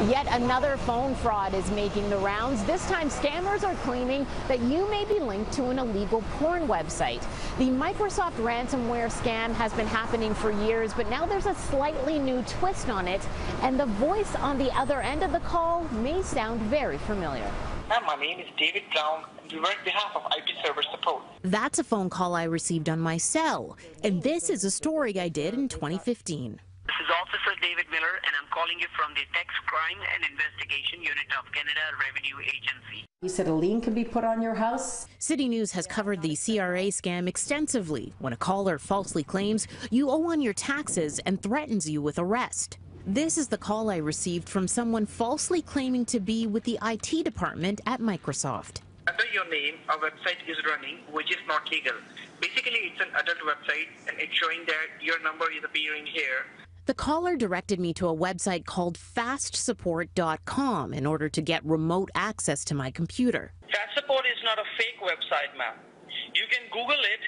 Yet another phone fraud is making the rounds. This time, scammers are claiming that you may be linked to an illegal porn website. The Microsoft ransomware scam has been happening for years, but now there's a slightly new twist on it, and the voice on the other end of the call may sound very familiar. My name is David Brown, and we work on behalf of IP server support. That's a phone call I received on my cell, and this is a story I did in 2015. This is Officer David Miller, and I'm calling you from the Tax Crime and Investigation Unit of Canada Revenue Agency. You said a lien can be put on your house? CityNews has covered the CRA scam extensively when a caller falsely claims you owe on your taxes and threatens you with arrest. This is the call I received from someone falsely claiming to be with the IT department at Microsoft. Under your name, a website is running, which is not legal. Basically, it's an adult website, and it's showing that your number is appearing here. The caller directed me to a website called fastsupport.com in order to get remote access to my computer. Fast Support is not a fake website, ma'am. You can Google it,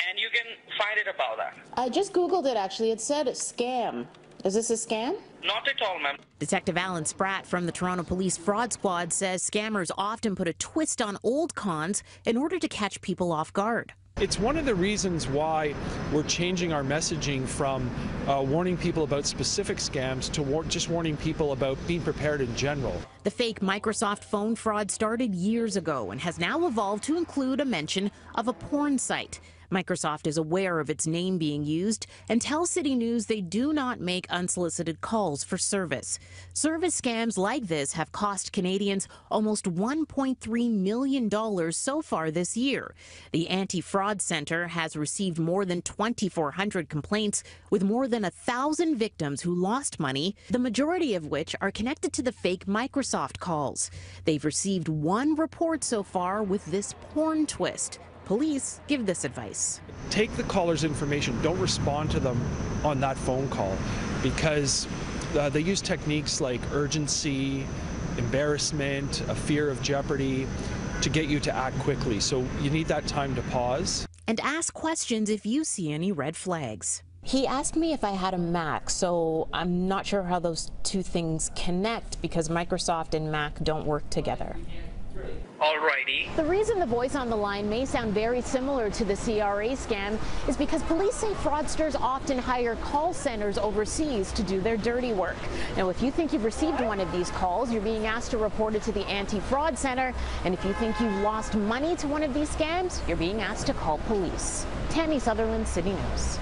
and you can find it about that. I just Googled it, actually. It said scam. Is this a scam? Not at all, ma'am. Detective Alan Spratt from the Toronto Police Fraud Squad says scammers often put a twist on old cons in order to catch people off guard. It's one of the reasons why we're changing our messaging from warning people about specific scams to just warning people about being prepared in general. The fake Microsoft phone fraud started years ago and has now evolved to include a mention of a porn site. Microsoft is aware of its name being used and tells CityNews they do not make unsolicited calls for service. Service scams like this have cost Canadians almost $1.3 million so far this year. The Anti-Fraud Centre has received more than 2,400 complaints with more than 1,000 victims who lost money, the majority of which are connected to the fake Microsoft calls. They've received one report so far with this porn twist. Police give this advice. Take the caller's information. Don't respond to them on that phone call because they use techniques like urgency, embarrassment, a fear of jeopardy to get you to act quickly. So you need that time to pause. And ask questions if you see any red flags. He asked me if I had a Mac, so I'm not sure how those two things connect because Microsoft and Mac don't work together. Alrighty. The reason the voice on the line may sound very similar to the CRA scam is because police say fraudsters often hire call centers overseas to do their dirty work. Now, if you think you've received one of these calls, you're being asked to report it to the Anti-Fraud Center. And if you think you've lost money to one of these scams, you're being asked to call police. Tammie Sutherland, City News.